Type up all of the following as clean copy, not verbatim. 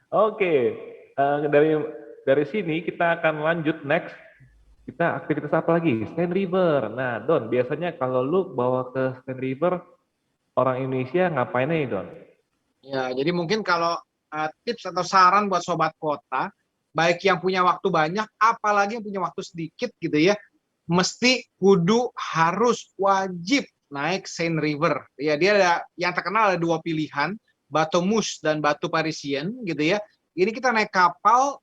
Oke, dari sini kita akan lanjut next. Kita aktivitas apa lagi? Stand River. Nah, Don, biasanya kalau lu bawa ke Stand River, orang Indonesia ngapain nih, Don? Ya, jadi mungkin kalau tips atau saran buat sobat kota, baik yang punya waktu banyak, apalagi yang punya waktu sedikit gitu ya, mesti kudu harus wajib naik Seine River. Ya, dia ada yang terkenal ada dua pilihan, Bateau Mouche dan Bateau Parisien gitu ya. Ini kita naik kapal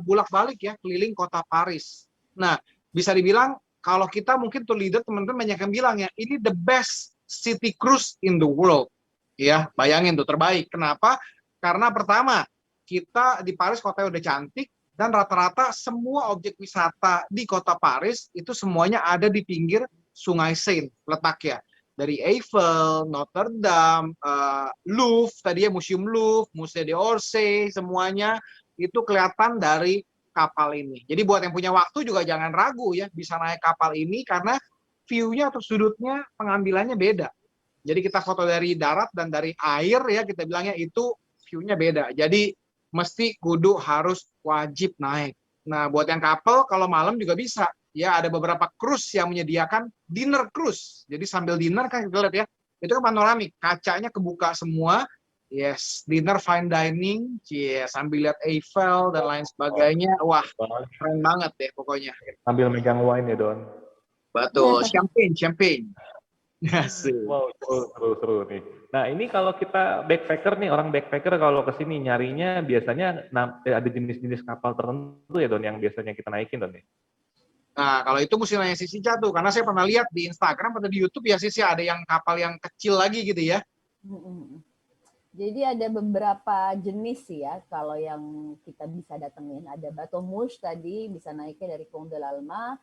bolak-balik ya keliling kota Paris. Nah, bisa dibilang kalau kita mungkin tour leader teman-teman banyak yang bilang ya, ini the best city cruise in the world. Ya, bayangin tuh terbaik. Kenapa? Karena pertama, kita di Paris kotanya udah cantik, dan rata-rata semua objek wisata di kota Paris itu semuanya ada di pinggir Sungai Seine letaknya. Dari Eiffel, Notre Dame, Louvre, tadi ya Museum Louvre, Musée d'Orsay, semuanya itu kelihatan dari kapal ini. Jadi buat yang punya waktu juga jangan ragu ya, bisa naik kapal ini karena view-nya atau sudutnya pengambilannya beda. Jadi kita foto dari darat dan dari air ya, kita bilangnya itu view-nya beda. Jadi mesti kudu harus wajib naik. Nah, buat yang couple kalau malam juga bisa. Ya, ada beberapa cruise yang menyediakan dinner cruise. Jadi sambil dinner kan kita lihat ya, itu kan panoramik, kacanya kebuka semua. Yes, dinner fine dining, yes, sambil lihat Eiffel dan lain sebagainya. Wah, keren banget deh pokoknya. Sambil megang wine ya, Don. Betul, champagne, champagne. Asik. Wow, seru nih. Nah, ini kalau kita backpacker nih, orang backpacker kalau ke sini nyarinya biasanya ada jenis-jenis kapal tertentu ya, Don, yang biasanya kita naikin, Don, nih. Nah, kalau itu mesti nanya si Sica tuh, karena saya pernah lihat di Instagram atau di YouTube ya Sisi ada yang kapal yang kecil lagi gitu ya. Jadi ada beberapa jenis sih ya kalau yang kita bisa datengin. Ada Bateau Mouche tadi bisa naiknya dari Pont de l'Alma.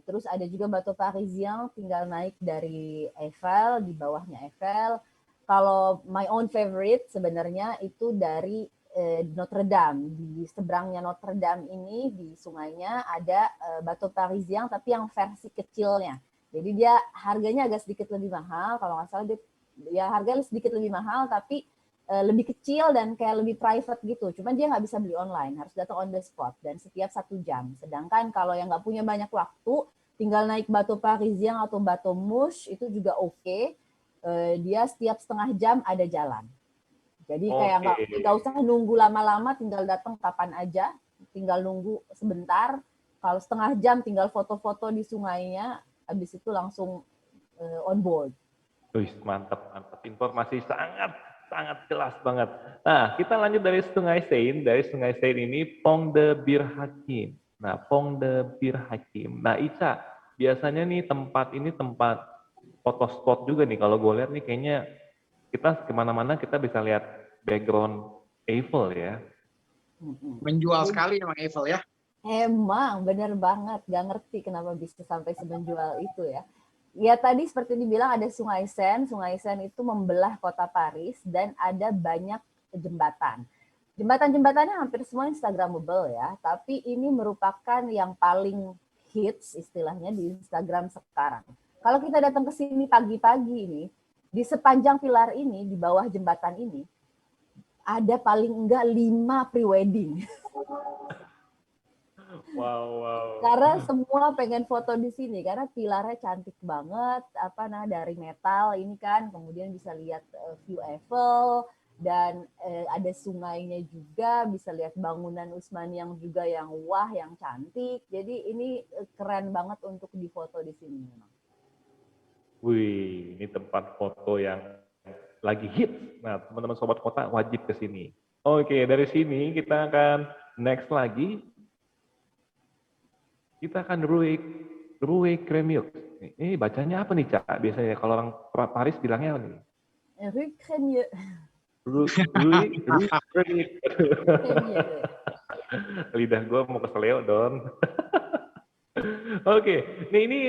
Terus ada juga Bateau Parisien tinggal naik dari Eiffel, di bawahnya Eiffel. Kalau my own favorite sebenarnya itu dari Notre Dame. Di seberangnya Notre Dame ini di sungainya ada Bateau Parisien tapi yang versi kecilnya. Jadi dia harganya agak sedikit lebih mahal. Kalau nggak salah dia ya harganya sedikit lebih mahal tapi lebih kecil dan kayak lebih private gitu. Cuman dia nggak bisa beli online, harus datang on the spot dan setiap 1 jam. Sedangkan kalau yang nggak punya banyak waktu, tinggal naik Bateau Parisien atau Bateau Mouche itu juga oke. Dia setiap setengah jam ada jalan. Jadi kayak nggak usah nunggu lama-lama, tinggal datang kapan aja, tinggal nunggu sebentar. Kalau setengah jam tinggal foto-foto di sungainya, habis itu langsung on board. Wih, mantap, mantap. Informasi sangat jelas banget. Nah, kita lanjut dari Sungai Seine. Dari Sungai Seine ini Pont de Bir Hakim. Nah, Pont de Bir Hakim. Nah, Ica, biasanya nih tempat ini tempat foto spot juga nih. Kalau gue lihat nih kayaknya kita kemana-mana kita bisa lihat background Eiffel ya. Menjual sekali emang Eiffel ya. Emang bener banget, gak ngerti kenapa bisa sampai semenjual itu ya. Ya tadi seperti dibilang ada Sungai Seine. Sungai Seine itu membelah kota Paris dan ada banyak jembatan. Jembatan-jembatannya hampir semua Instagramable ya, tapi ini merupakan yang paling hits istilahnya di Instagram sekarang. Kalau kita datang ke sini pagi-pagi ini, di sepanjang pilar ini, di bawah jembatan ini, ada paling enggak 5 pre-wedding. Wow. Karena semua pengen foto di sini karena pilarnya cantik banget dari metal ini kan, kemudian bisa lihat view Eiffel dan ada sungainya juga, bisa lihat bangunan Usmani yang juga yang wah yang cantik. Jadi ini keren banget untuk difoto di sini memang. Wih, ini tempat foto yang lagi hits. Nah, teman-teman sobat kota wajib ke sini. Oke, dari sini kita akan next lagi. Kita akan Rue Cremieux. Ini bacanya apa nih, Cak? Biasanya kalau orang Paris bilangnya apa nih? Rue Cremieux. Rue Cremieux. Lidah gue mau keseleo, Don. Oke, ini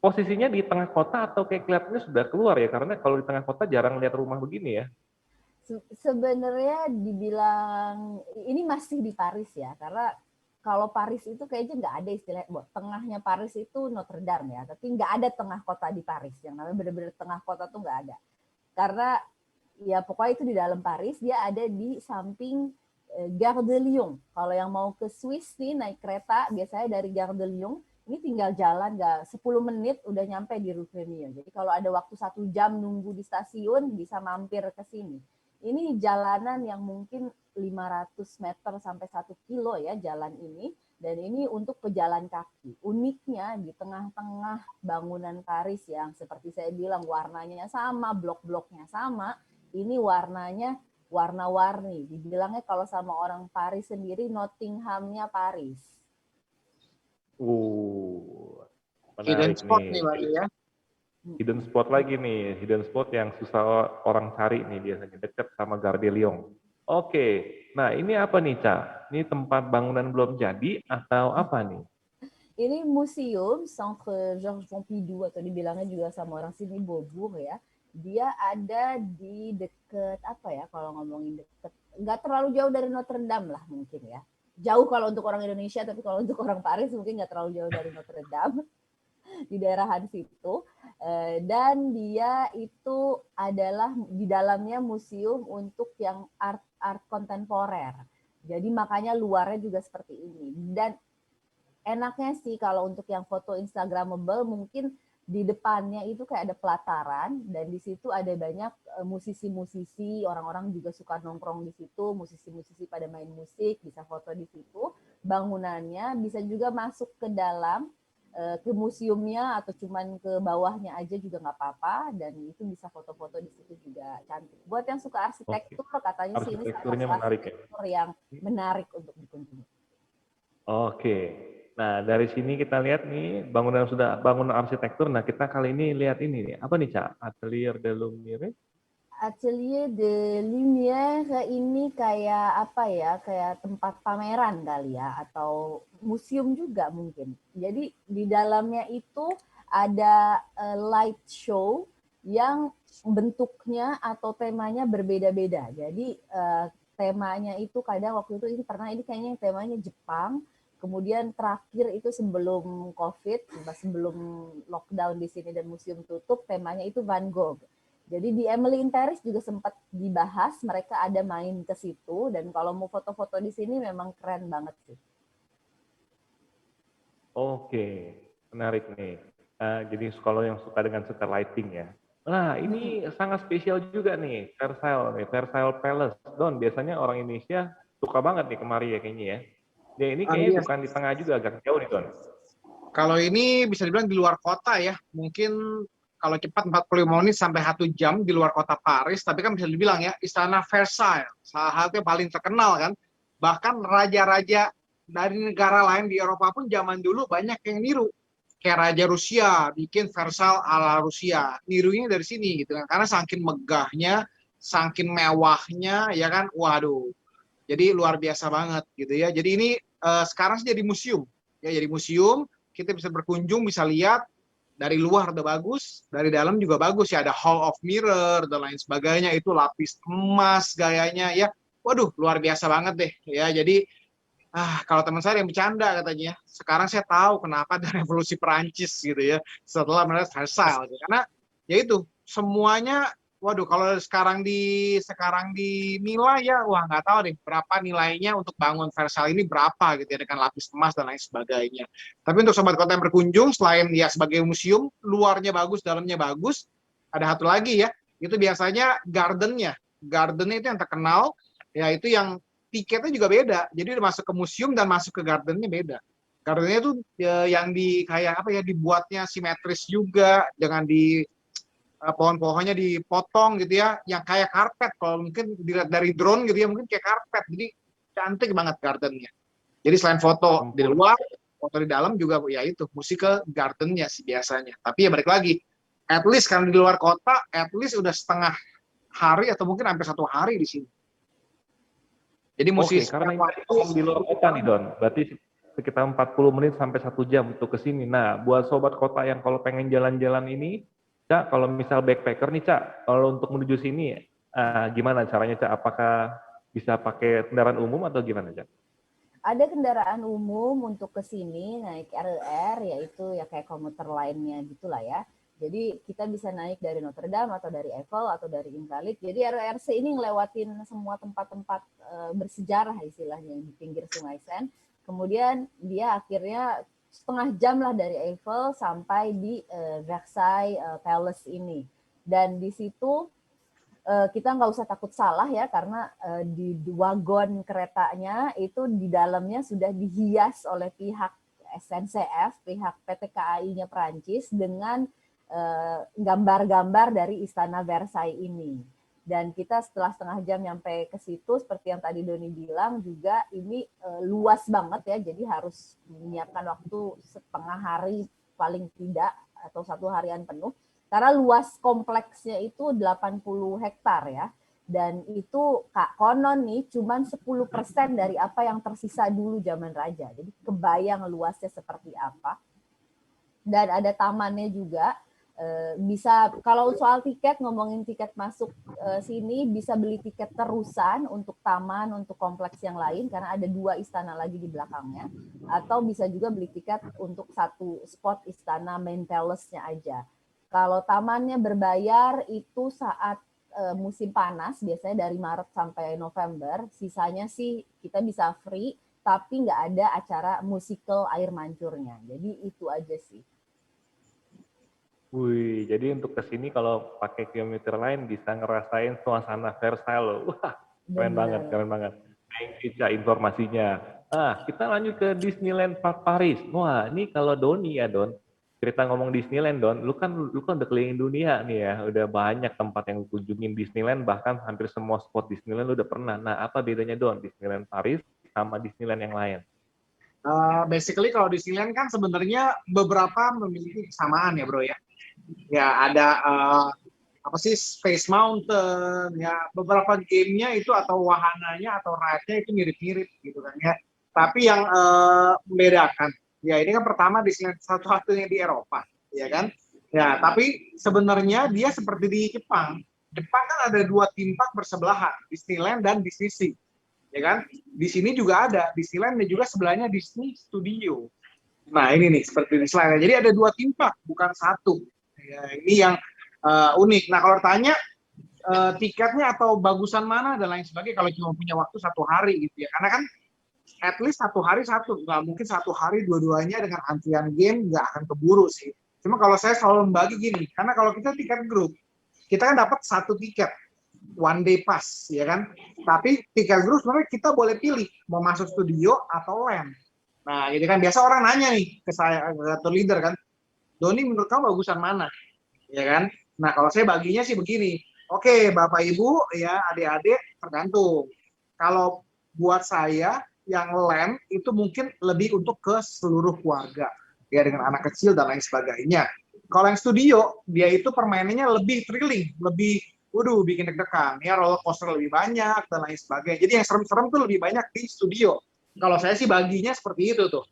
posisinya di tengah kota atau kayak kelihatannya sudah keluar ya? Karena kalau di tengah kota jarang lihat rumah begini ya. Sebenarnya dibilang ini masih di Paris ya, karena kalau Paris itu kayaknya nggak ada istilah, tengahnya Paris itu Notre Dame ya, tapi nggak ada tengah kota di Paris, yang namanya benar-benar tengah kota tuh nggak ada. Karena ya pokoknya itu di dalam Paris, dia ada di samping Gare de Lyon. Kalau yang mau ke Swiss nih naik kereta, biasanya dari Gare de Lyon, ini tinggal jalan nggak 10 menit udah nyampe di Rue Crémieux. Jadi kalau ada waktu 1 jam nunggu di stasiun, bisa mampir ke sini. Ini jalanan yang mungkin 500 meter sampai 1 kilo ya jalan ini. Dan ini untuk pejalan kaki. Uniknya di tengah-tengah bangunan Paris yang seperti saya bilang warnanya sama, blok-bloknya sama, ini warnanya warna-warni. Dibilangnya kalau sama orang Paris sendiri, Nottinghamnya Paris. Hidden Menarik spot nih. nih Mbak ya. Hidden spot lagi nih, hidden spot yang susah orang cari nih biasanya, dekat sama Gare de Lyon. Oke, nah ini apa nih, Ca? Ini tempat bangunan belum jadi atau apa nih? Ini museum Centre Georges Pompidou atau dibilangnya juga sama orang sini Beaubourg ya. Dia ada di deket apa ya kalau ngomongin deket, nggak terlalu jauh dari Notre Dame lah mungkin ya. Jauh kalau untuk orang Indonesia, tapi kalau untuk orang Paris mungkin nggak terlalu jauh dari Notre Dame di daerahan situ. Dan dia itu adalah di dalamnya museum untuk yang art kontemporer. Jadi makanya luarnya juga seperti ini. Dan enaknya sih kalau untuk yang foto Instagramable mungkin di depannya itu kayak ada pelataran dan di situ ada banyak musisi-musisi, orang-orang juga suka nongkrong di situ, musisi-musisi pada main musik, bisa foto di situ. Bangunannya bisa juga masuk ke dalam ke museumnya atau cuman ke bawahnya aja juga nggak apa-apa dan itu bisa foto-foto di situ juga cantik. Buat yang suka arsitektur katanya sih ini salah Arsitekturnya satu menarik ya. arsitektur yang menarik untuk dikunjungi. Oke. Nah, dari sini kita lihat nih bangunan arsitektur. Nah, kita kali ini lihat ini nih. Apa nih, Ca? Atelier de Lumière? Atelier de Lumière ini kayak apa ya, kayak tempat pameran kali ya, atau museum juga mungkin. Jadi di dalamnya itu ada light show yang bentuknya atau temanya berbeda-beda. Jadi temanya itu kadang waktu itu ini pernah ini kayaknya temanya Jepang, kemudian terakhir itu sebelum COVID, sebelum lockdown di sini dan museum tutup, temanya itu Van Gogh. Jadi di Emily in Paris juga sempat dibahas, mereka ada main ke situ dan kalau mau foto-foto di sini memang keren banget sih. Oke, menarik nih. Jadi kalau yang suka dengan suka lighting ya. Nah, ini sangat spesial juga nih, Versailles Palace. Don, biasanya orang Indonesia suka banget nih kemari ya kayaknya ya. Ya ini kayaknya Iya. bukan di tengah juga, agak jauh nih, Don. Kalau ini bisa dibilang di luar kota ya, mungkin kalau cepat 45 menit sampai 1 jam di luar kota Paris, tapi kan bisa dibilang ya, Istana Versailles, salah satu yang paling terkenal kan. Bahkan raja-raja dari negara lain di Eropa pun zaman dulu banyak yang niru. Kayak Raja Rusia, bikin Versailles ala Rusia. Nirunya dari sini gitu kan, karena saking megahnya, saking mewahnya, ya kan, waduh. Jadi luar biasa banget gitu ya. Jadi ini sekarang sih jadi museum. Ya, jadi museum, kita bisa berkunjung, bisa lihat dari luar udah bagus, dari dalam juga bagus ya, ada Hall of Mirror dan lain sebagainya, itu lapis emas gayanya ya. Waduh, luar biasa banget deh ya. Jadi kalau teman saya yang bercanda katanya, sekarang saya tahu kenapa ada revolusi Perancis gitu ya, setelah melihat Versailles. Karena ya itu semuanya, waduh, kalau sekarang dinilai ya, wah nggak tahu deh berapa nilainya untuk bangun Versailles ini berapa gitu ya, dengan lapis emas dan lain sebagainya. Tapi untuk sobat kota yang berkunjung, selain ya sebagai museum, luarnya bagus, dalamnya bagus, ada satu lagi ya, itu biasanya gardennya itu yang terkenal, ya itu yang tiketnya juga beda. Jadi udah masuk ke museum dan masuk ke gardennya beda. Gardennya itu yang di kayak apa ya, dibuatnya simetris juga, dengan di pohon-pohonnya dipotong gitu ya, yang kayak karpet. Kalau mungkin dilihat dari drone gitu ya, mungkin kayak karpet. Jadi cantik banget gardennya. Jadi selain foto di luar, foto di dalam juga ya itu, musik ke gardennya sih biasanya. Tapi ya balik lagi, at least karena di luar kota, at least udah setengah hari atau mungkin hampir 1 hari di sini. Jadi Oke, karena ini di luar kota nih, Don. Berarti sekitar 40 menit sampai 1 jam untuk ke sini. Nah, buat sobat kota yang kalau pengen jalan-jalan ini, Cak, kalau misal backpacker nih, Cak, kalau untuk menuju sini, gimana caranya, Cak? Apakah bisa pakai kendaraan umum atau gimana, Cak? Ada kendaraan umum untuk ke sini naik RER, yaitu ya kayak komuter lainnya gitulah ya. Jadi kita bisa naik dari Notre Dame atau dari Eiffel atau dari Invalides. Jadi RRC ini ngelewatin semua tempat-tempat bersejarah istilahnya di pinggir Sungai Seine. Kemudian dia akhirnya setengah jam lah dari Eiffel sampai di Versailles Palace ini. Dan di situ kita nggak usah takut salah ya, karena di wagon keretanya itu di dalamnya sudah dihias oleh pihak SNCF, pihak PT KAI-nya Perancis dengan gambar-gambar dari Istana Versailles ini. Dan kita setelah setengah jam nyampe ke situ, seperti yang tadi Doni bilang juga, ini luas banget ya, jadi harus menyiapkan waktu setengah hari paling tidak, atau 1 harian penuh, karena luas kompleksnya itu 80 hektar ya, dan itu konon nih cuman 10% dari apa yang tersisa dulu zaman raja, jadi kebayang luasnya seperti apa. Dan ada tamannya juga. Bisa, kalau soal tiket, ngomongin tiket masuk sini, bisa beli tiket terusan untuk taman, untuk kompleks yang lain, karena ada 2 istana lagi di belakangnya, atau bisa juga beli tiket untuk 1 spot istana main palace-nya aja. Kalau tamannya berbayar itu saat musim panas, biasanya dari Maret sampai November, sisanya sih kita bisa free, tapi nggak ada acara musical air mancurnya. Jadi itu aja sih. Wih, jadi untuk kesini kalau pakai kilometer lain bisa ngerasain suasana Versailles loh. Wah, keren banget, keren banget. Thank you, Cak, informasinya. Kita lanjut ke Disneyland Park Paris. Wah, ini kalau Doni ya, Don. Cerita ngomong Disneyland, Don. Lu kan udah keliling dunia nih ya. Udah banyak tempat yang lu kunjungin Disneyland, bahkan hampir semua spot Disneyland lu udah pernah. Nah, apa bedanya, Don, Disneyland Paris sama Disneyland yang lain? Basically kalau Disneyland kan sebenarnya beberapa memiliki kesamaan ya bro ya. Ya ada apa sih Space Mountain ya, beberapa gamenya itu atau wahananya atau ride-nya itu mirip-mirip gitu kan ya. Tapi yang membedakan ya, ini kan pertama Disneyland satu-satunya di Eropa ya kan. Ya tapi sebenarnya dia seperti di Jepang. Jepang kan ada 2 theme park bersebelahan, Disneyland dan Disney Sea ya kan. Di sini juga ada Disneyland dan juga sebelahnya Disney Studio. Nah ini nih seperti Disneyland. Jadi ada 2 theme park bukan 1. Ya, ini yang unik. Nah kalau tanya tiketnya atau bagusan mana dan lain sebagainya, kalau cuma punya waktu 1 hari gitu ya, karena kan at least 1 hari 1, nggak mungkin 1 hari dua-duanya dengan antrian game, nggak akan keburu sih. Cuma kalau saya selalu membagi gini, karena kalau kita tiket grup, kita kan dapat 1 tiket one day pass ya kan, tapi tiket grup sebenarnya kita boleh pilih mau masuk studio atau land. Nah jadi kan biasa orang nanya nih ke saya, ke leader kan, Doni menurut kamu bagusan mana? Ya kan? Nah, kalau saya baginya sih begini. Oke, Bapak Ibu, ya adik-adik tergantung. Kalau buat saya yang land itu mungkin lebih untuk ke seluruh keluarga. Ya dengan anak kecil dan lain sebagainya. Kalau yang studio, dia itu permainannya lebih thrilling, lebih bikin deg-degan. Ya roller coaster lebih banyak dan lain sebagainya. Jadi yang serem-serem tuh lebih banyak di studio. Kalau saya sih baginya seperti itu tuh.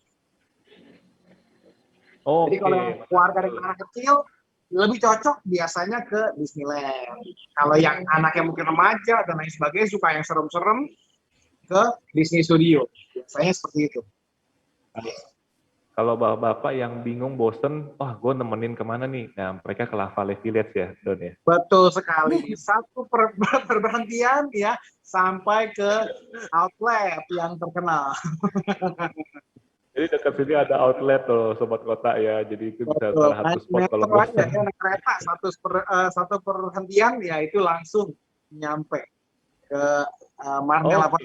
Jadi kalau keluarga dengan anak kecil lebih cocok biasanya ke Disneyland. Kalau yang anaknya mungkin remaja dan lain sebagainya suka yang serem-serem ke Disney Studio. Biasanya seperti itu. Kalau bapak-bapak yang bingung, bosen, gue nemenin kemana nih? Nah, mereka ke La Valley Village ya, Don ya? Betul sekali. 1 perberhentian ya sampai ke outlet yang terkenal. Jadi dekat sini ada outlet loh, Sobat Kota ya. Jadi itu bisa salah satu spot kalau bosan. Ya, naik kereta 1 perhentian ya itu langsung nyampe ke Marnel apa.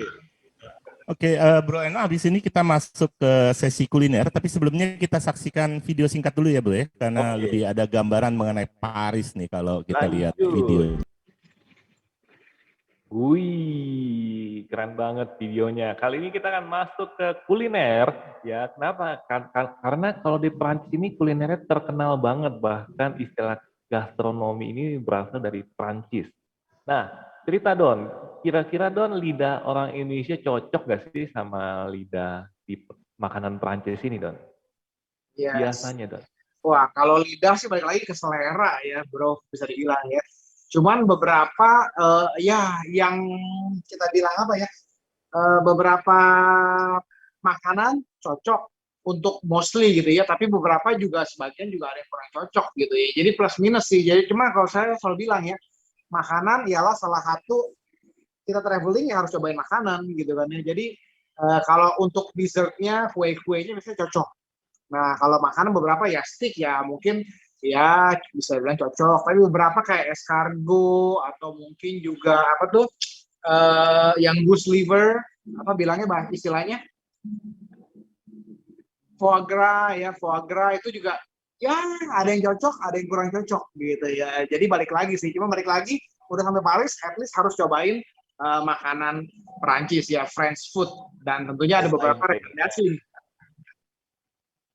Oke, Bro Eno, habis ini kita masuk ke sesi kuliner, tapi sebelumnya kita saksikan video singkat dulu ya, Bro ya, karena lebih ada gambaran mengenai Paris nih kalau kita lihat video. Wih, keren banget videonya. Kali ini kita akan masuk ke kuliner, ya. Kenapa? Karena kalau di Prancis ini kulinernya terkenal banget, bahkan istilah gastronomi ini berasal dari Prancis. Nah, cerita Don, kira-kira Don, lidah orang Indonesia cocok gak sih sama lidah di makanan Prancis ini, Don? Yes. Biasanya, Don. Wah, kalau lidah sih balik lagi ke selera ya, Bro, bisa dibilang ya. Cuman beberapa ya yang kita bilang apa ya, beberapa makanan cocok untuk mostly gitu ya, tapi beberapa juga sebagian juga ada yang kurang cocok gitu ya. Jadi plus minus sih. Jadi cuma kalau saya selalu bilang ya, makanan ialah salah satu kita traveling ya harus cobain makanan gitu kan ya. Jadi kalau untuk dessertnya, kue-kuenya biasanya cocok. Nah kalau makanan beberapa ya steak ya mungkin ya bisa bilang cocok. Tapi beberapa kayak escargot atau mungkin juga apa tuh yang goose liver, apa bilangnya istilahnya foie gras itu juga ya ada yang cocok, ada yang kurang cocok gitu ya. Jadi balik lagi sih, cuma balik lagi udah sampai Paris, at least harus cobain makanan Perancis ya, French food, dan tentunya ada beberapa rekomendasi.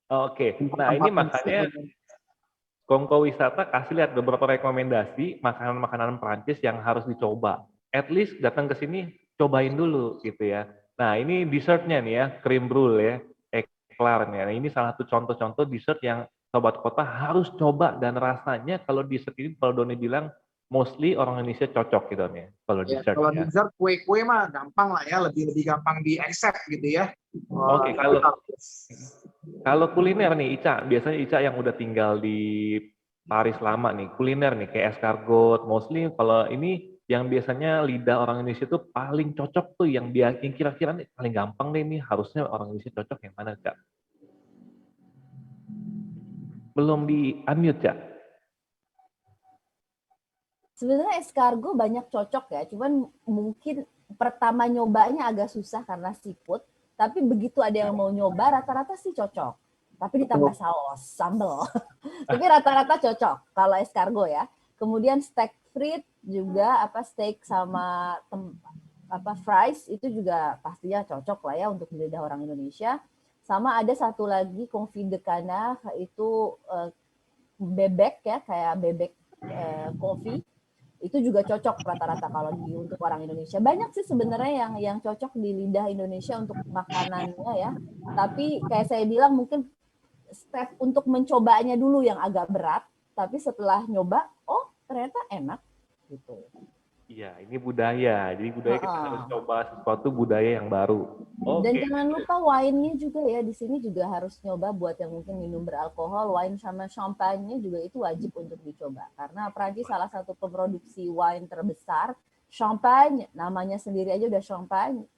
Oke, nah ini makanya Kongko Wisata kasih lihat beberapa rekomendasi makanan-makanan Perancis yang harus dicoba. At least datang ke sini cobain dulu gitu ya. Nah ini dessertnya nih ya, cream brulee ya, eclair nih. Nah, ini salah satu contoh-contoh dessert yang sobat kota harus coba, dan rasanya kalau dessert ini kalau Doni bilang mostly orang Indonesia cocok gitu nih kalau Ya, dessert kalau ya. dessert kue-kue mah gampang lah ya, lebih gampang di accept gitu ya. Oke, kalau kuliner nih Ica, biasanya Ica yang udah tinggal di Paris lama nih, kuliner nih kayak escargot, mostly kalau ini yang biasanya lidah orang Indonesia tuh paling cocok tuh yang dia yang kira-kira nih paling gampang deh nih harusnya orang Indonesia cocok yang mana, Kak? Belum di unmute, Kak? Sebenarnya escargot banyak cocok ya, cuman mungkin pertama nyobanya agak susah karena seafood, tapi begitu ada yang mau nyoba rata-rata sih cocok. Tapi ditambah saus, sambal. Tapi rata-rata cocok kalau escargot ya. Kemudian steak frit juga steak sama fries itu juga pastinya cocok lah ya untuk lidah orang Indonesia. Sama ada satu lagi confit de canard itu bebek ya, kayak bebek kopi. Itu juga cocok rata-rata kalau untuk orang Indonesia. Banyak sih sebenarnya yang cocok di lidah Indonesia untuk makanannya ya. Tapi kayak saya bilang mungkin step untuk mencobanya dulu yang agak berat. Tapi setelah nyoba, oh ternyata enak gitu. Iya, ini budaya. Jadi budaya kita harus coba sesuatu budaya yang baru. Dan jangan lupa wine-nya juga ya. Di sini juga harus nyoba buat yang mungkin minum beralkohol, wine sama champagne-nya juga itu wajib untuk dicoba. Karena Prancis salah satu pemroduksi wine terbesar. Champagne, namanya sendiri aja udah champagne.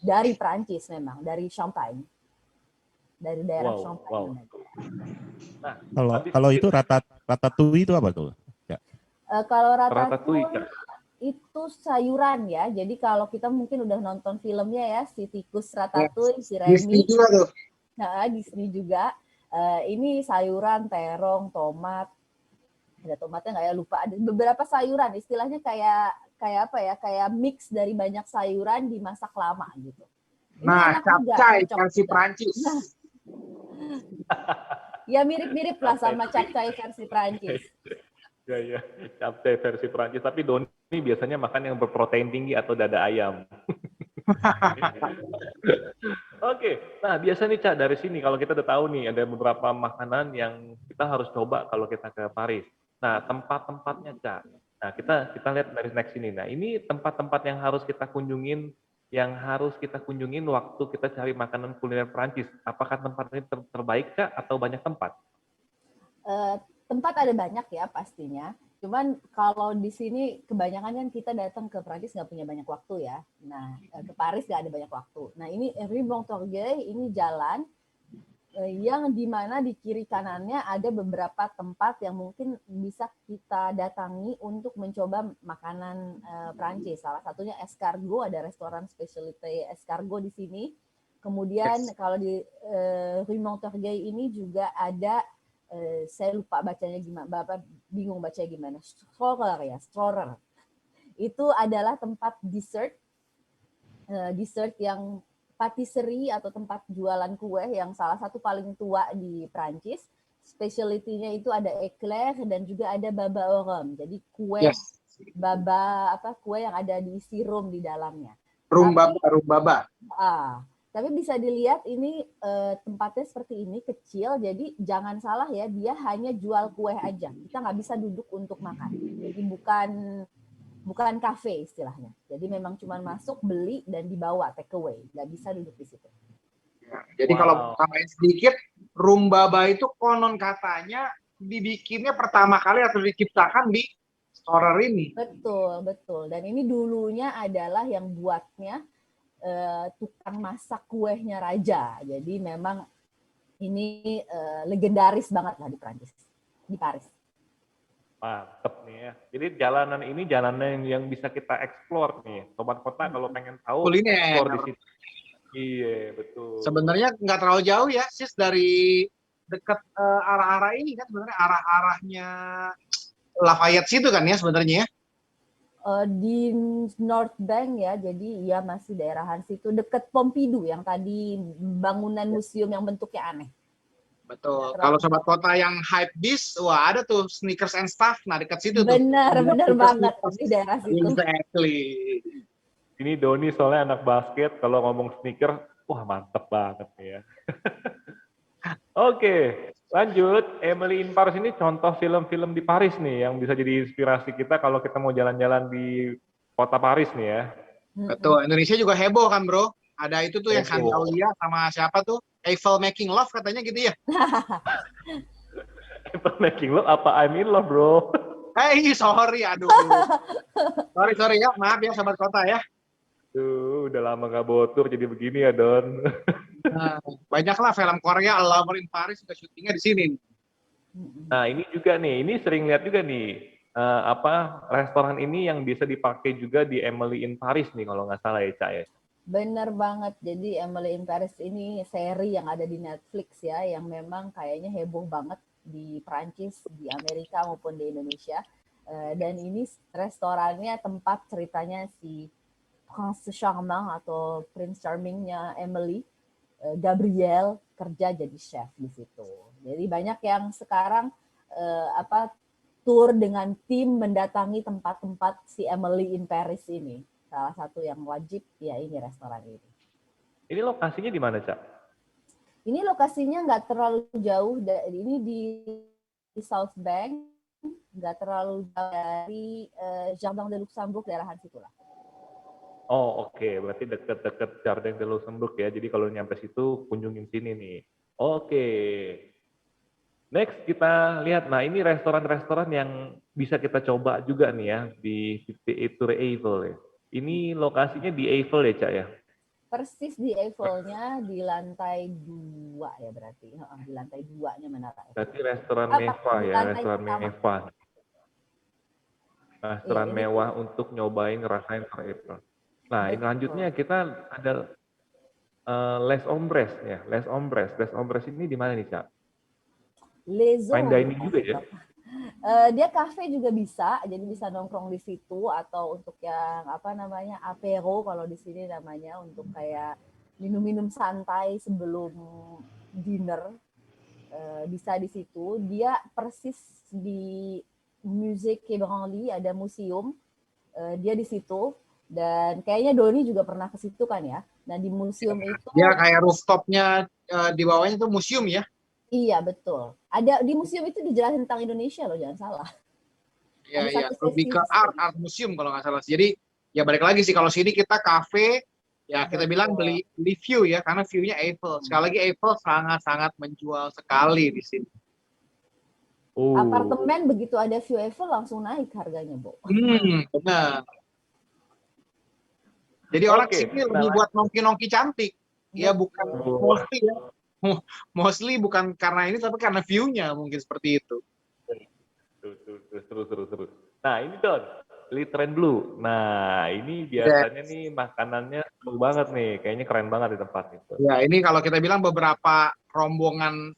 Dari Prancis memang, dari Champagne. Dari daerah Champagne. Nah, kalau itu ratatouille itu apa tuh? Ya. Kalau ratatouille itu sayuran ya. Jadi kalau kita mungkin udah nonton filmnya ya, si tikus Ratatouille, si Remy. Disney juga tuh. Nah, Disney juga. Ini sayuran, terong, tomat. Ada tomatnya nggak ya? Lupa. Ada beberapa sayuran. Istilahnya kayak apa ya? Kayak mix dari banyak sayuran dimasak lama gitu. Ini nah, capcay versi Prancis. Ya mirip-mirip lah sama capcay versi Prancis. Ya, capcay versi Prancis. Tapi Doni biasanya makan yang berprotein tinggi atau dada ayam. Oke, nah biasa nih Cak, dari sini kalau kita udah tahu nih ada beberapa makanan yang kita harus coba kalau kita ke Paris. Nah, tempat-tempatnya Cak. Nah, kita lihat dari next ini. Nah, ini tempat-tempat yang harus kita kunjungin waktu kita cari makanan kuliner Prancis. Apakah tempat ini terbaik Cak atau banyak tempat? Tempat ada banyak ya pastinya. Cuman kalau di sini kebanyakan kan kita datang ke Prancis nggak punya banyak waktu ya. Nah, ke Paris nggak ada banyak waktu. Nah, ini Rue Montorgueil, ini jalan yang dimana di kiri kanannya ada beberapa tempat yang mungkin bisa kita datangi untuk mencoba makanan Prancis. Salah satunya escargot, ada restoran specialty escargot di sini. Kemudian kalau di Rue Montorgueil ini juga ada saya lupa bacanya gimana, Bapak bingung bacanya gimana. Stroller. Itu adalah tempat dessert yang patisserie atau tempat jualan kue yang salah satu paling tua di Prancis. Specialty-nya itu ada eclair dan juga ada baba au rhum. Jadi kue kue yang ada diisi rum di dalamnya. Rum baba. Tapi bisa dilihat ini tempatnya seperti ini, kecil, jadi jangan salah ya, dia hanya jual kue aja. Kita nggak bisa duduk untuk makan. Jadi bukan kafe istilahnya. Jadi memang cuma masuk, beli, dan dibawa take away. Nggak bisa duduk di situ. Jadi kalau tambahin sedikit, Rumbaba itu konon katanya dibikinnya pertama kali atau diciptakan di Storer ini. Betul, betul. Dan ini dulunya adalah yang buatnya tukang masak kuenya raja. Jadi memang ini legendaris banget lah di Prancis, di Paris. Mantep nih ya. Jadi jalanan ini jalanan yang bisa kita explore nih. Sobat Kota kalau pengen tahu, Kuliner. explore di situ. Iya, betul. Sebenarnya nggak terlalu jauh ya, Sis, dari dekat arah-arah ini kan sebenarnya arah-arahnya Lafayette situ kan ya sebenarnya ya. Di North Bank ya, jadi ya masih daerahan situ dekat Pompidou yang tadi bangunan museum yang bentuknya aneh. Betul. Kalau Sobat Kota yang hype beast, wah ada tuh Sneakers and Stuff, nah dekat situ tuh. Benar banget di daerah situ. Exactly. Ini Doni soalnya anak basket, kalau ngomong sneaker, wah mantep banget nih ya. Oke, lanjut. Emily in Paris ini contoh film-film di Paris nih yang bisa jadi inspirasi kita kalau kita mau jalan-jalan di kota Paris nih ya. Betul. Indonesia juga heboh kan, Bro? Ada itu tuh yang Heboh. Santolia sama siapa tuh? Eiffel Making Love katanya gitu ya. Eiffel Making Love apa I'm in love, bro? Sorry, aduh. sorry ya, maaf ya Sobat Kota ya. Tuh, udah lama gak botur jadi begini ya, Don. Nah, banyaklah film Korea, Lover in Paris juga syutingnya di sini. Nah, ini juga nih, ini sering lihat juga nih, restoran ini yang bisa dipakai juga di Emily in Paris nih, kalau nggak salah ya, Cak ya. Bener banget. Jadi Emily in Paris ini seri yang ada di Netflix ya, yang memang kayaknya heboh banget di Prancis, di Amerika maupun di Indonesia. Dan ini restorannya tempat ceritanya si Prince Charming atau Prince Charmingnya Emily, Gabriel kerja jadi chef di situ. Jadi banyak yang sekarang tour dengan tim mendatangi tempat-tempat si Emily in Paris ini. Salah satu yang wajib ya ini restoran ini. Ini lokasinya di mana, Cak? Ini lokasinya nggak terlalu jauh, ini di South Bank, nggak terlalu jauh dari Jardin de Luxembourg, daerahan situlah. Oh oke, berarti deket-deket Jardin de Luxembourg ya, jadi kalau nyampe situ kunjungin sini nih. Oke. Next kita lihat, nah ini restoran-restoran yang bisa kita coba juga nih ya di 58 Tour Eiffel ya. Ini lokasinya di Eiffel ya, Cak ya? Persis di Eiffelnya di lantai 2 ya berarti. Di lantai 2-nya menara Eiffel. Berarti restoran mewah ya, restoran mewah. Restoran mewah untuk nyobain ngerasain Tour Eiffel. Nah, ini lanjutnya kita ada Les Ombres ya, Les Ombres. Les Ombres ini di mana nih, Cak? Les Fine dining juga ya? Dia kafe juga bisa, jadi bisa nongkrong di situ atau untuk yang apero kalau di sini namanya, untuk kayak minum-minum santai sebelum dinner, bisa di situ. Dia persis di Musée Quai Branly, ada museum, dia di situ, dan kayaknya Doni juga pernah ke situ kan ya. Nah di museum itu ya kayak rooftopnya di bawahnya itu museum ya. Iya betul. Ada di museum itu dijelasin tentang Indonesia loh, jangan salah. Iya, lebih ke art museum kalau nggak salah. Jadi ya balik lagi sih, kalau sini kita kafe, ya kita bilang beli view ya, karena view-nya Eiffel. Sekali lagi Eiffel sangat-sangat menjual sekali di sini. Apartemen begitu ada view Eiffel langsung naik harganya, Bu. Benar. Jadi orang sini lebih buat nongki-nongki cantik. Ya bukan mostly ya. Mostly bukan karena ini, tapi karena view-nya mungkin seperti itu. Seru. Nah ini Don, Litren Blue. Nah ini biasanya nih makanannya seru banget nih, kayaknya keren banget di tempat itu. Ya ini kalau kita bilang beberapa rombongan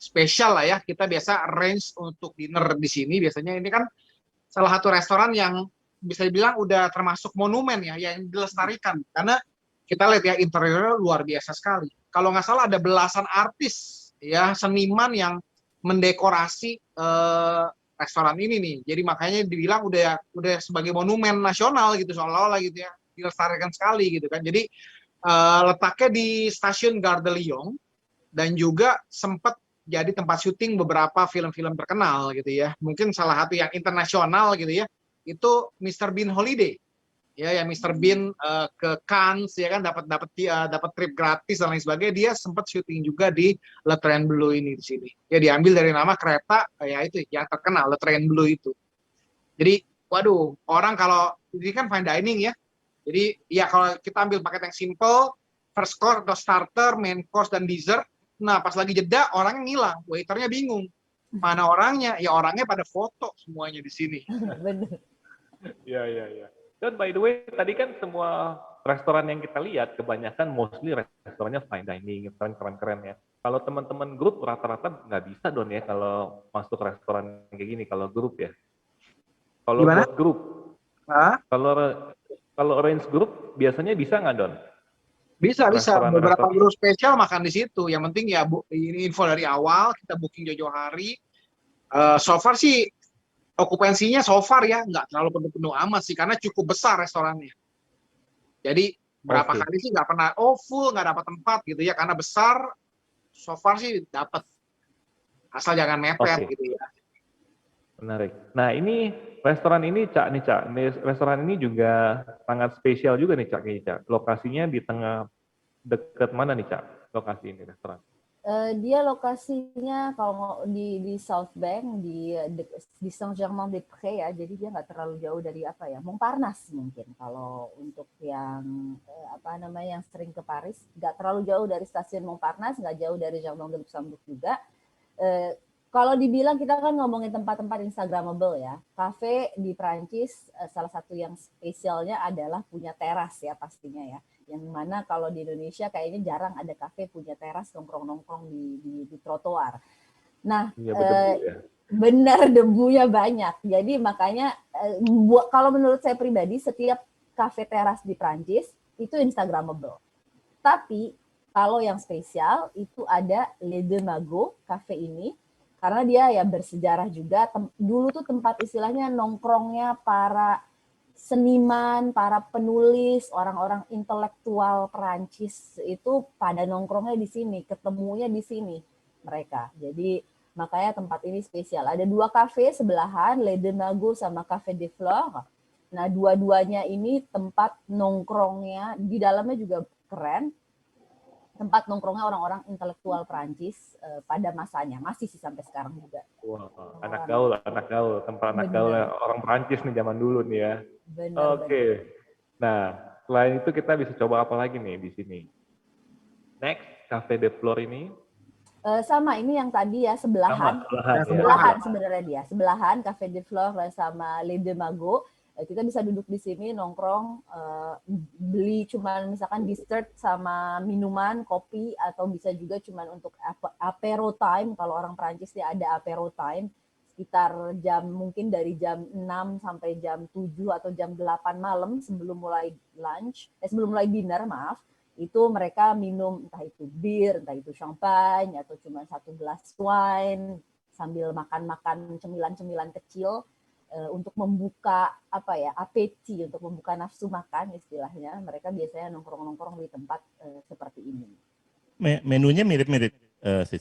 spesial lah ya, kita biasa arrange untuk dinner di sini. Biasanya ini kan salah satu restoran yang bisa dibilang udah termasuk monumen ya, yang dilestarikan. Karena kita lihat ya interiornya luar biasa sekali. Kalau nggak salah ada belasan artis ya, seniman yang mendekorasi restoran ini nih. Jadi makanya dibilang udah sebagai monumen nasional gitu, seolah-olah gitu ya, dilestarikan sekali gitu kan. Jadi letaknya di stasiun Gare de Lyon dan juga sempat jadi tempat syuting beberapa film-film terkenal gitu ya. Mungkin salah satu yang internasional gitu ya, itu Mr. Bean Holiday. ya yang Mr. Bean ke Cannes ya kan dapat trip gratis dan lain sebagainya. Dia sempat syuting juga di Le Train Bleu ini di sini. Ya diambil dari nama kereta ya itu yang terkenal Le Train Bleu itu. Jadi waduh, orang kalau ini kan fine dining ya. Jadi ya kalau kita ambil paket yang simple, first course atau starter, main course dan dessert. Nah, pas lagi jeda orangnya ngilang, waiternya bingung. Mana orangnya? Ya orangnya pada foto semuanya di sini. Bener. Iya, iya, iya. Dan by the way, tadi kan semua restoran yang kita lihat, kebanyakan mostly restorannya fine dining, restoran keren-keren ya. Kalau teman-teman grup, rata-rata nggak bisa dong ya kalau masuk restoran kayak gini, kalau grup ya. Kalau Gimana? buat grup, Hah? kalau arrange grup, biasanya bisa nggak Don? Bisa. Beberapa Restoran-restoran. grup spesial makan di situ. Yang penting ya ini info dari awal, kita booking jauh-jauh hari. So far sih okupansinya so far ya nggak terlalu penuh-penuh amat sih karena cukup besar restorannya. Jadi berapa Oke. kali sih nggak pernah full nggak dapat tempat gitu ya karena besar. So far sih dapat asal jangan mepet Oke. gitu ya. Menarik. Nah, ini restoran ini, Cak, nih, Cak. Restoran ini juga sangat spesial juga nih, Cak, kayaknya, Cak. Lokasinya di tengah dekat mana nih, Cak? Lokasi ini restoran. Dia lokasinya kalau di South Bank di Saint-Germain-des-Prés ya, jadi dia nggak terlalu jauh dari apa ya, Montparnasse mungkin kalau untuk yang apa namanya yang sering ke Paris, nggak terlalu jauh dari stasiun Montparnasse, nggak jauh dari Jardin de Luxembourg juga. Kalau dibilang kita kan ngomongin tempat-tempat Instagramable ya, kafe di Prancis salah satu yang spesialnya adalah punya teras ya pastinya ya. Yang mana kalau di Indonesia kayaknya jarang ada kafe punya teras nongkrong-nongkrong di trotoar. Nah, Iya, berdebu ya. benar debunya banyak. Jadi makanya kalau menurut saya pribadi setiap kafe teras di Prancis itu Instagramable. Tapi kalau yang spesial itu ada Les Deux Magots kafe ini karena dia ya bersejarah juga. Dulu tuh tempat istilahnya nongkrongnya para seniman, para penulis, orang-orang intelektual Perancis itu pada nongkrongnya di sini, ketemunya di sini mereka. Jadi makanya tempat ini spesial. Ada 2 kafe sebelahan, Les Deux Magots sama Café des Fleurs. Nah, dua-duanya ini tempat nongkrongnya, di dalamnya juga keren. Tempat nongkrongnya orang-orang intelektual Perancis pada masanya, masih sih sampai sekarang juga. Wah, anak gaul, tempat anak gaul Bener, orang Perancis nih zaman dulu nih ya. bener. Oke. Nah, selain itu kita bisa coba apa lagi nih di sini? Next, Cafe de Flor ini. Sama ini yang tadi ya sebelahan. Sebelahan, Sebelahan ya. sebenarnya dia. Sebelahan Cafe de Flore sama Les Deux Magots. Kita bisa duduk di sini nongkrong, beli cuman misalkan dessert sama minuman, kopi, atau bisa juga cuman untuk apero time. Kalau orang Prancis ya ada apero time sekitar jam mungkin dari jam 6 sampai jam 7 atau jam 8 malam sebelum mulai sebelum mulai dinner, maaf. Itu mereka minum entah itu bir, entah itu champagne, atau cuma 1 gelas wine, sambil makan-makan cemilan-cemilan kecil untuk membuka apa ya apeti, untuk membuka nafsu makan istilahnya. Mereka biasanya nongkrong-nongkrong di tempat seperti ini. Menunya mirip-mirip, Sis.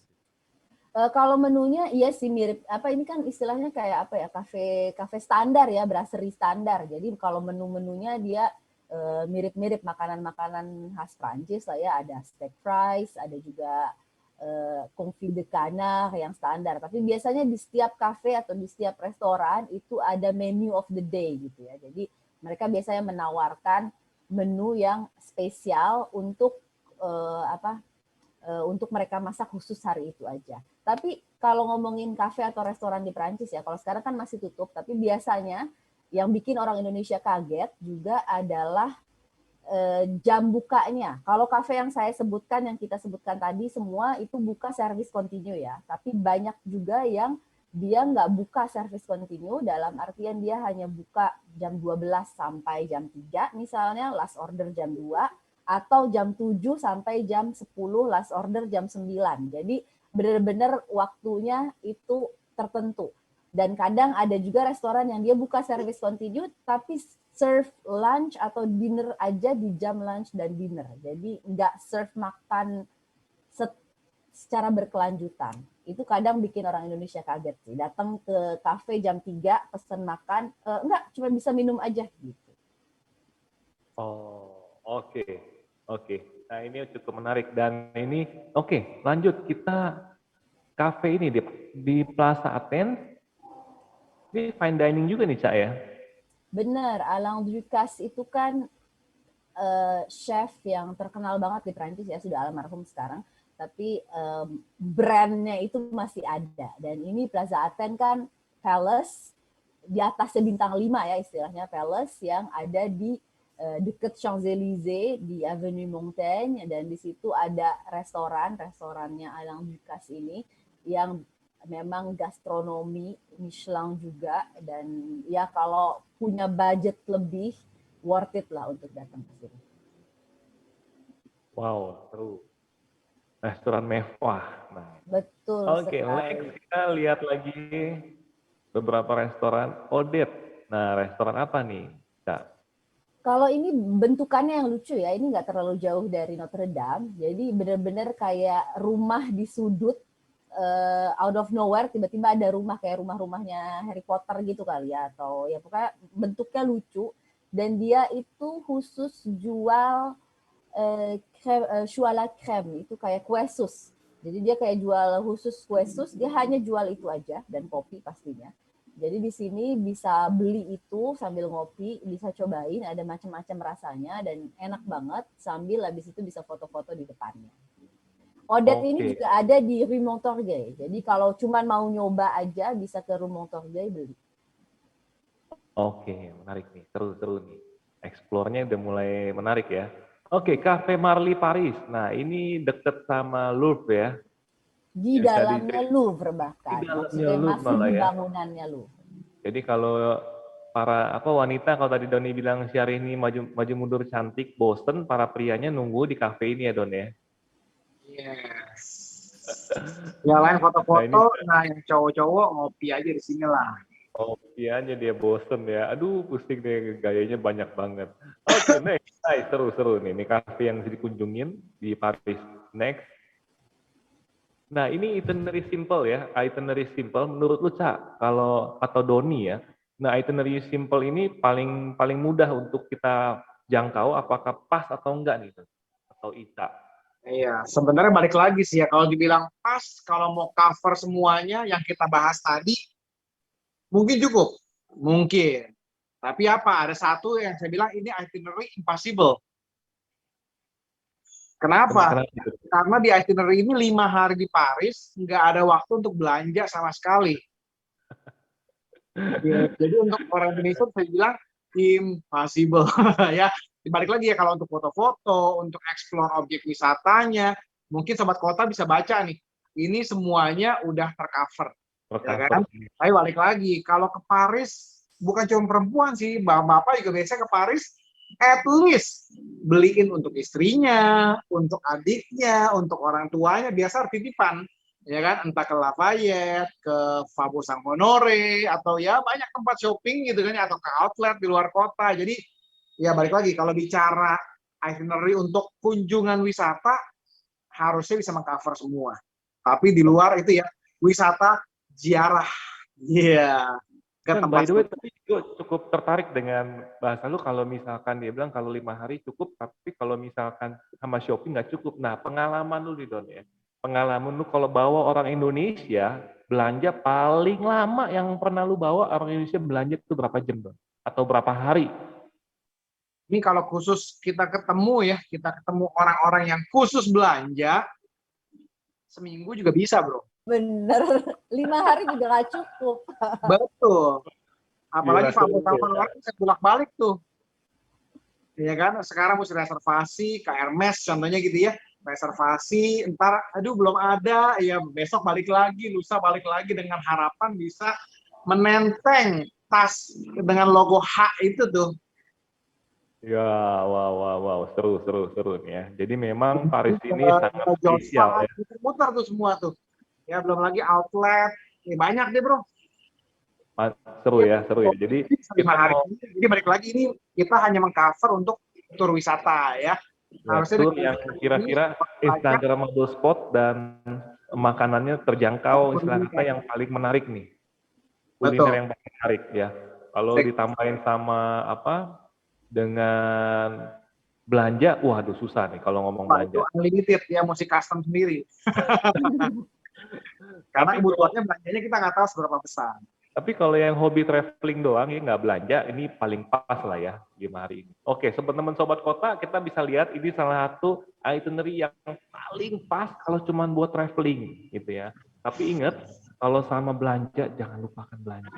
Kalau menunya iya sih mirip apa ini kan istilahnya kayak apa ya kafe standar ya, brasserie standar. Jadi kalau menu-menunya dia mirip-mirip makanan-makanan khas Prancis lah ya, ada steak fries, ada juga confit de canard yang standar. Tapi biasanya di setiap kafe atau di setiap restoran itu ada menu of the day gitu ya. Jadi mereka biasanya menawarkan menu yang spesial untuk untuk mereka masak khusus hari itu aja. Tapi kalau ngomongin kafe atau restoran di Prancis ya, kalau sekarang kan masih tutup, tapi biasanya yang bikin orang Indonesia kaget juga adalah jam bukanya. Kalau kafe yang saya sebutkan, yang kita sebutkan tadi semua itu buka service continue ya. Tapi banyak juga yang dia nggak buka service continue, dalam artian dia hanya buka jam 12 sampai jam 3 misalnya, last order jam 2, atau jam 7 sampai jam 10, last order jam 9. Jadi benar-benar waktunya itu tertentu. Dan kadang ada juga restoran yang dia buka service continue tapi serve lunch atau dinner aja di jam lunch dan dinner. Jadi nggak serve makan secara berkelanjutan. Itu kadang bikin orang Indonesia kaget sih. Datang ke kafe jam 3 pesen makan, enggak, cuma bisa minum aja gitu. Oh, oke. Oke. Nah, ini cukup menarik dan ini oke, lanjut kita kafe ini di Plaza Athens. Ini fine dining juga nih, Cak ya. Bener, Alain Ducasse itu kan chef yang terkenal banget di Prancis ya, sudah almarhum sekarang. Tapi brandnya itu masih ada. Dan ini Plaza Athens kan palace, di atasnya bintang 5 ya istilahnya, palace yang ada di dekat Champs-Élysées di Avenue Montaigne, dan di situ ada restorannya Alain Ducasse ini yang memang gastronomi Michelin juga, dan ya kalau punya budget lebih worth it lah untuk datang ke sini. Wow, seru. Restoran mewah. Nah, Betul oke, sekali. next kita lihat lagi beberapa restoran Odette. Nah, restoran apa nih, Cak? Kalau ini bentukannya yang lucu ya, ini nggak terlalu jauh dari Notre Dame, jadi benar-benar kayak rumah di sudut, out of nowhere tiba-tiba ada rumah kayak rumah-rumahnya Harry Potter gitu kali ya, atau ya pokoknya bentuknya lucu, dan dia itu khusus jual choux à la crème, itu kayak kue sus. Jadi dia kayak jual khusus kue sus, dia hanya jual itu aja, dan kopi pastinya. Jadi di sini bisa beli itu sambil ngopi, bisa cobain, ada macam-macam rasanya dan enak banget, sambil habis itu bisa foto-foto di depannya. Odette ini juga ada di Rue Montorgueil. Jadi kalau cuma mau nyoba aja bisa ke Rue Montorgueil beli. Oke, menarik nih, seru-seru nih. Explore-nya udah mulai menarik ya. Oke, Cafe Marly Paris. Nah, ini deket sama Louvre ya. Di dalamnya Louvre bahkan. Di dalamnya Maksudnya Louvre masih malah di ya. bangunannya Louvre. Jadi kalau para wanita, kalau tadi Doni bilang Syahrini maju mundur cantik, bosen, para prianya nunggu di kafe ini ya Don ya. Yes. Yang lain foto-foto, nah yang cowok-cowok ngopi aja di sini lah. Ngopi aja dia bosen ya. Aduh, pusing deh, gayanya banyak banget. Oke, next. Hai, seru-seru nih. Ini kafe yang dikunjungin di Paris. Next. Nah, ini itinerary simple ya. Itinerary simple menurut lu, Cak, kalau atau Doni ya. Nah, itinerary simple ini paling mudah untuk kita jangkau, apakah pas atau enggak nih, atau Ica? Iya, sebenarnya balik lagi sih ya, kalau dibilang pas, kalau mau cover semuanya yang kita bahas tadi, mungkin cukup. Mungkin. Tapi apa, ada satu yang saya bilang ini itinerary impossible. Kenapa? Karena di itinerary ini 5 hari di Paris, nggak ada waktu untuk belanja sama sekali. Jadi untuk orang Indonesia saya bilang impossible ya. Balik lagi ya, kalau untuk foto-foto, untuk explore objek wisatanya, mungkin sobat kota bisa baca nih. Ini semuanya udah tercover. Ya kan? Tapi balik lagi, kalau ke Paris bukan cuma perempuan sih, bapak juga biasanya ke Paris at least beliin untuk istrinya, untuk adiknya, untuk orang tuanya, biasa titipan. Ya kan, entah ke Lafayette, ke Faubourg Saint-Honoré, atau ya banyak tempat shopping gitu kan, atau ke outlet di luar kota. Jadi ya balik lagi, kalau bicara itinerary untuk kunjungan wisata, harusnya bisa mengcover semua. Tapi di luar itu ya, wisata ziarah. Iya. Yeah. By the way, tapi gue cukup tertarik dengan bahasa lu, kalau misalkan dia bilang kalau 5 hari cukup, tapi kalau misalkan sama shopping nggak cukup. Nah, pengalaman lu di Don ya. Pengalaman lu kalau bawa orang Indonesia belanja paling lama yang pernah lu bawa orang Indonesia belanja itu berapa jam, Don? Atau berapa hari? Ini kalau khusus kita ketemu ya, kita ketemu orang-orang yang khusus belanja, seminggu juga bisa, bro. Bener, 5 hari juga nggak cukup. Betul. Apalagi Faubourg saya bolak-balik tuh. Ya kan, sekarang mesti reservasi, ke Hermes contohnya gitu ya. Reservasi, entar aduh belum ada, ya besok balik lagi, lusa balik lagi, dengan harapan bisa menenteng tas dengan logo H itu tuh. Ya, wow, seru nih ya. Jadi memang Paris ini sangat spesial ya. Putar tuh semua tuh. Ya belum lagi outlet, ya banyak deh bro. Seru ya. Jadi kita jadi balik lagi, ini kita hanya mengcover untuk tur wisata ya. Harusnya tur yang kira-kira Instagramable spot dan makanannya terjangkau, istilah kata yang paling menarik nih. Kuliner yang paling menarik ya. Kalau ditambahin sama dengan belanja, waduh susah nih kalau ngomong Wah, itu belanja. unlimited, ya mesti custom sendiri. Karena Tapi kebutuhannya belanjanya kita nggak tahu seberapa besar. Tapi kalau yang hobi traveling doang ya nggak belanja, ini paling pas lah ya game hari ini. Oke, teman-teman sobat kota, kita bisa lihat ini salah satu itinerary yang paling pas kalau cuma buat traveling gitu ya. Tapi ingat, kalau sama belanja jangan lupakan belanja.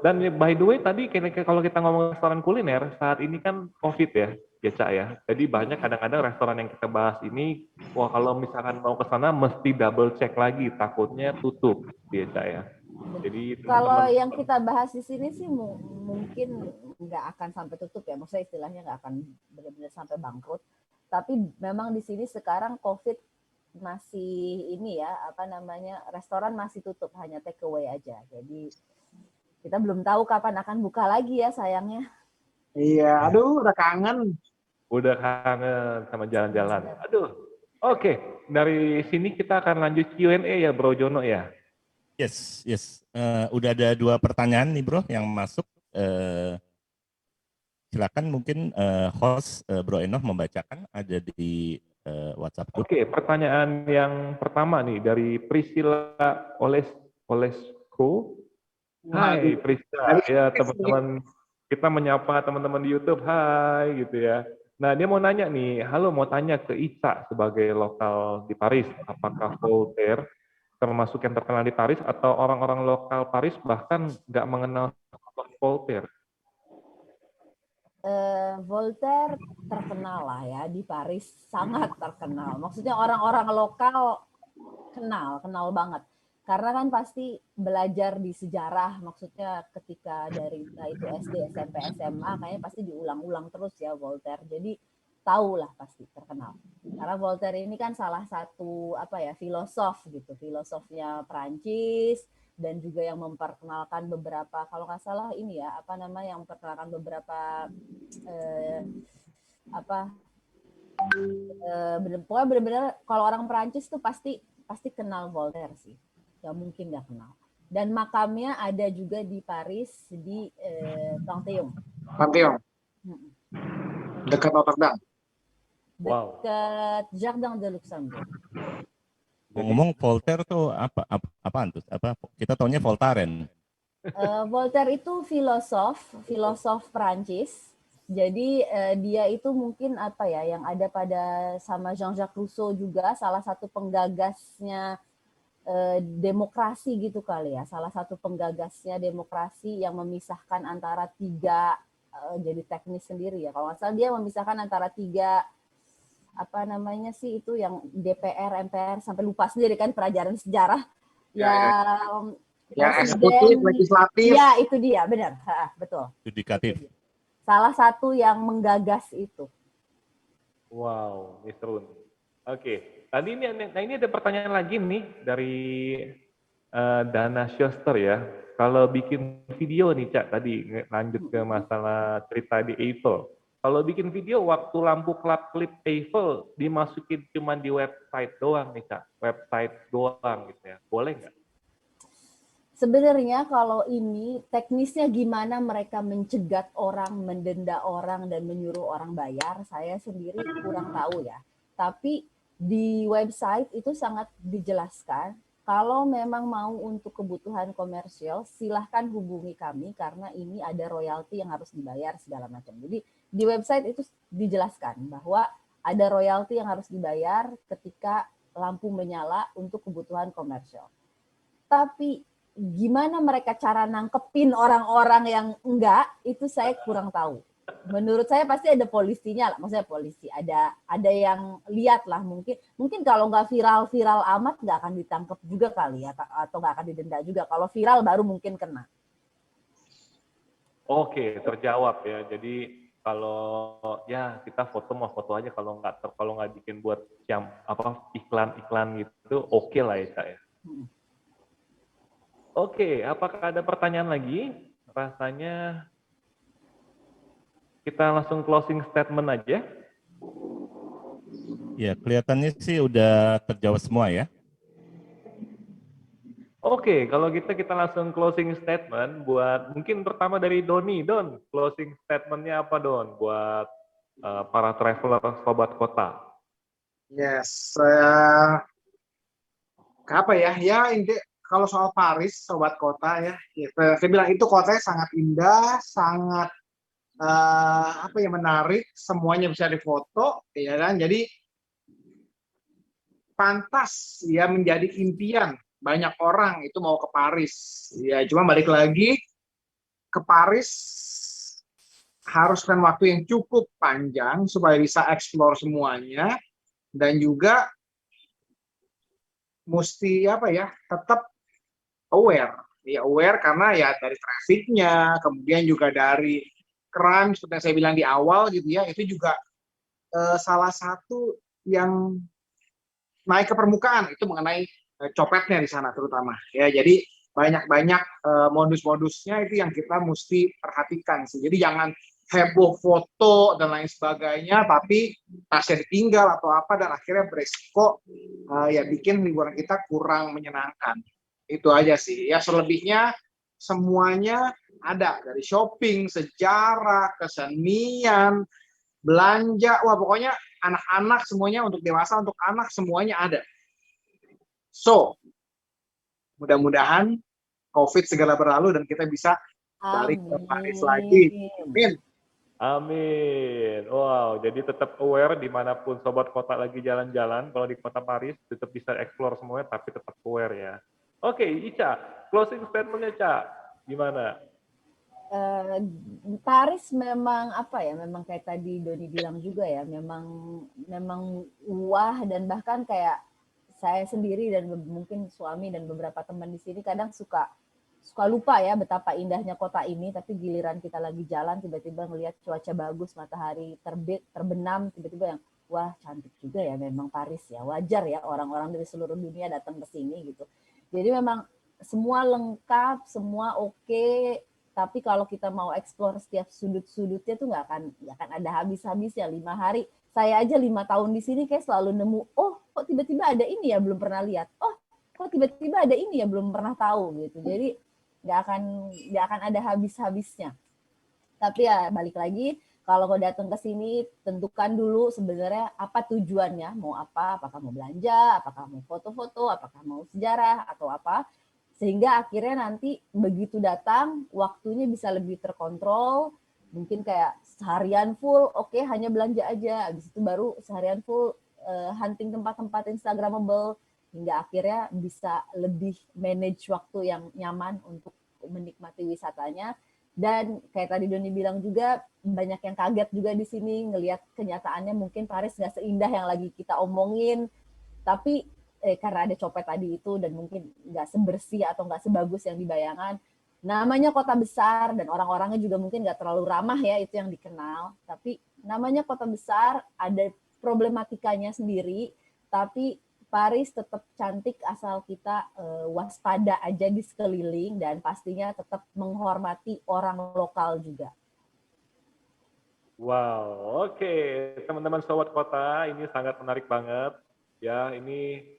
Dan by the way tadi kalau kita ngomong restoran kuliner saat ini kan COVID ya Cak ya. Jadi banyak kadang-kadang restoran yang kita bahas ini, wah kalau misalkan mau ke sana mesti double check lagi, takutnya tutup ya Cak ya. Jadi Kalau teman-teman, yang kita bahas di sini sih mungkin nggak akan sampai tutup ya, maksudnya istilahnya nggak akan benar-benar sampai bangkrut. Tapi memang di sini sekarang COVID masih ini ya, apa namanya, restoran masih tutup, hanya take away aja. Jadi kita belum tahu kapan akan buka lagi ya sayangnya. Iya, aduh udah kangen. udah kangen sama jalan-jalan. Aduh, oke. Dari sini kita akan lanjut Q&A ya Bro Jono ya. Yes, yes. Udah ada 2 pertanyaan nih bro yang masuk. Silakan mungkin host Bro Enoh membacakan, ada di WhatsApp group. Oke, pertanyaan yang pertama nih dari Priscilla Olesko. Hai Priscilla, ya teman-teman, kita menyapa teman-teman di YouTube, hai gitu ya. Nah dia mau nanya nih, halo mau tanya ke Ica sebagai lokal di Paris, apakah Voltaire termasuk yang terkenal di Paris atau orang-orang lokal Paris bahkan nggak mengenal Voltaire? Voltaire terkenal lah ya di Paris, sangat terkenal. Maksudnya orang-orang lokal kenal banget. Karena kan pasti belajar di sejarah, maksudnya ketika dari itu SD, SMP, SMA, kayaknya pasti diulang-ulang terus ya Voltaire. Jadi tahu lah pasti terkenal. Karena Voltaire ini kan salah satu filosof gitu, filosofnya Prancis, dan juga yang memperkenalkan beberapa, kalau nggak salah ini ya, yang memperkenalkan beberapa pokoknya benar-benar kalau orang Perancis tuh pasti kenal Voltaire sih, nggak mungkin nggak kenal. Dan makamnya ada juga di Paris di Panthéon. Pantheon. Dekat Notre Dame. Dekat Jardin de Luxembourg. Ngomong Voltaire tuh apaan tuh? Kita taunya Voltaren. Voltaire itu filosof Prancis. Jadi dia itu mungkin yang ada pada sama Jean-Jacques Rousseau juga, salah satu penggagasnya demokrasi gitu kali ya. Salah satu penggagasnya demokrasi yang memisahkan antara 3, jadi teknis sendiri ya. Kalau nggak salah dia memisahkan antara 3 itu yang DPR, MPR, sampai lupa sendiri kan pelajaran sejarah. Ya, eksekutif, legislatif. Ya, itu dia, benar. Betul. Yudikatif. Salah satu yang menggagas itu. Wow, ini seru nih. Oke, tadi ini ada pertanyaan lagi nih dari Dana Schuster ya. Kalau bikin video nih Cak, tadi lanjut ke masalah cerita di Eiffel. Kalau bikin video waktu lampu klip Eiffel dimasukin cuma di website doang nih Cak, website doang gitu ya, boleh nggak? Sebenarnya kalau ini teknisnya gimana mereka mencegat orang, mendenda orang, dan menyuruh orang bayar, saya sendiri kurang tahu ya. Tapi di website itu sangat dijelaskan, kalau memang mau untuk kebutuhan komersial, silahkan hubungi kami karena ini ada royalti yang harus dibayar segala macam. Jadi di website itu dijelaskan bahwa ada royalti yang harus dibayar ketika lampu menyala untuk kebutuhan komersial. Tapi gimana mereka cara nangkepin orang-orang yang enggak, itu saya kurang tahu. Menurut saya pasti ada polisinya lah, maksudnya polisi ada yang lihat lah, mungkin kalau nggak viral amat nggak akan ditangkap juga kali ya, atau nggak akan didenda juga. Kalau viral baru mungkin kena. Oke, terjawab ya. Jadi kalau ya kita foto aja, kalau nggak bikin buat iklan gitu, oke lah ya Kak ya. Oke, apakah ada pertanyaan lagi? Rasanya kita langsung closing statement aja. Ya, kelihatannya sih udah terjawab semua ya. Oke. Oke, kalau kita langsung closing statement buat mungkin pertama dari Doni. Don, closing statementnya apa Don buat para traveler sobat kota? Yes, apa ya? Ya inti kalau soal Paris, sobat kota ya, saya bilang itu kotanya sangat indah, sangat apa ya menarik, semuanya bisa difoto, ya kan? Jadi pantas ya menjadi impian banyak orang itu mau ke Paris. Ya, cuma balik lagi ke Paris harus kan waktu yang cukup panjang supaya bisa explore semuanya dan juga mesti apa ya tetap aware ya aware karena ya dari trafficnya kemudian juga dari crime seperti yang saya bilang di awal gitu ya itu juga salah satu yang naik ke permukaan itu mengenai copetnya di sana terutama ya jadi banyak-banyak modus-modusnya itu yang kita mesti perhatikan sih jadi jangan heboh foto dan lain sebagainya tapi tasnya ditinggal atau apa dan akhirnya beresiko ya bikin liburan kita kurang menyenangkan itu aja sih ya selebihnya semuanya ada dari shopping sejarah kesenian belanja wah pokoknya anak-anak semuanya untuk dewasa untuk anak semuanya ada so mudah-mudahan COVID segala berlalu dan kita bisa balik ke Paris lagi amin. Amin. Wow, jadi tetap aware dimanapun sobat kota lagi jalan-jalan. Kalau di kota Paris tetap bisa explore semuanya, tapi tetap aware ya. Oke, Ica, closing statementnya Ca, gimana? Paris memang apa ya? Memang kayak tadi Doni bilang juga ya, memang wah dan bahkan kayak saya sendiri dan mungkin suami dan beberapa teman di sini kadang suka lupa ya betapa indahnya kota ini, tapi giliran kita lagi jalan tiba-tiba ngelihat cuaca bagus, matahari terbit, terbenam, tiba-tiba yang wah cantik juga ya memang Paris ya. Wajar ya orang-orang dari seluruh dunia datang ke sini gitu. Jadi memang semua lengkap, semua oke, tapi kalau kita mau explore setiap sudut-sudutnya tuh nggak akan ada habis-habisnya 5 hari. Saya aja 5 tahun di sini kayak selalu nemu, oh kok tiba-tiba ada ini ya belum pernah lihat, oh kok tiba-tiba ada ini ya belum pernah tahu gitu. Jadi nggak akan ada habis-habisnya. Tapi ya balik lagi, kalau mau datang ke sini tentukan dulu sebenarnya apa tujuannya, mau apa, apakah mau belanja, apakah mau foto-foto, apakah mau sejarah atau apa, sehingga akhirnya nanti begitu datang waktunya bisa lebih terkontrol, mungkin kayak seharian full, oke, hanya belanja aja, habis itu baru seharian full hunting tempat-tempat Instagramable, hingga akhirnya bisa lebih manage waktu yang nyaman untuk menikmati wisatanya. Dan kayak tadi Doni bilang juga, banyak yang kaget juga di sini ngelihat kenyataannya mungkin Paris nggak seindah yang lagi kita omongin, tapi karena ada copet tadi itu dan mungkin nggak sebersih atau nggak sebagus yang dibayangkan. Namanya kota besar dan orang-orangnya juga mungkin nggak terlalu ramah ya, itu yang dikenal. Tapi namanya kota besar, ada problematikanya sendiri, tapi Paris tetap cantik asal kita waspada aja di sekeliling dan pastinya tetap menghormati orang lokal juga. Wow, oke. Teman-teman sobat kota, ini sangat menarik banget. Ya, ini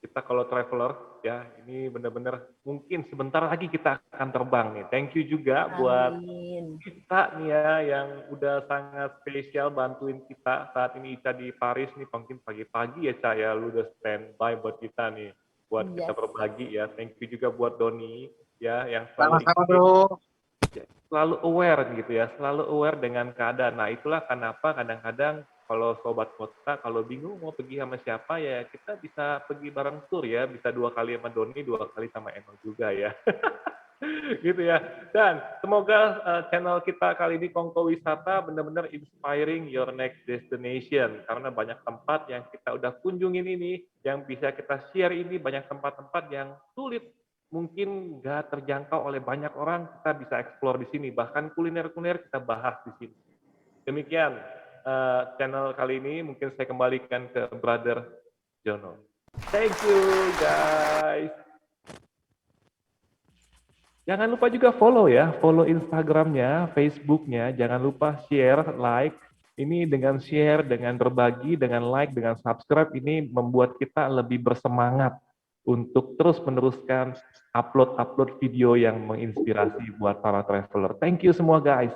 kita kalau traveler, ya, ini benar-benar mungkin sebentar lagi kita akan terbang nih. Thank you juga buat kita nih ya, yang udah sangat spesial bantuin kita saat ini Ica di Paris nih, mungkin pagi-pagi ya Ca ya, lu udah standby buat kita nih, buat kita berbagi ya. Thank you juga buat Doni ya, yang sama-sama bro. Selalu aware gitu ya, selalu aware dengan keadaan. Nah itulah kenapa kadang-kadang kalau sobat kota, kalau bingung mau pergi sama siapa ya kita bisa pergi bareng tour ya, bisa 2 kali sama Doni, 2 kali sama Eno juga ya. Gitu ya. Dan semoga channel kita kali ini Kongko Wisata benar-benar inspiring your next destination. Karena banyak tempat yang kita udah kunjungin ini, yang bisa kita share ini, banyak tempat-tempat yang sulit mungkin nggak terjangkau oleh banyak orang, kita bisa explore di sini. Bahkan kuliner-kuliner kita bahas di sini. Demikian channel kali ini, mungkin saya kembalikan ke Brother Jono. Thank you guys. Jangan lupa juga follow ya, follow Instagramnya, Facebooknya. Jangan lupa share, like. Ini dengan share, dengan berbagi, dengan like, dengan subscribe, ini membuat kita lebih bersemangat untuk terus meneruskan upload video yang menginspirasi buat para traveler. Thank you semua guys.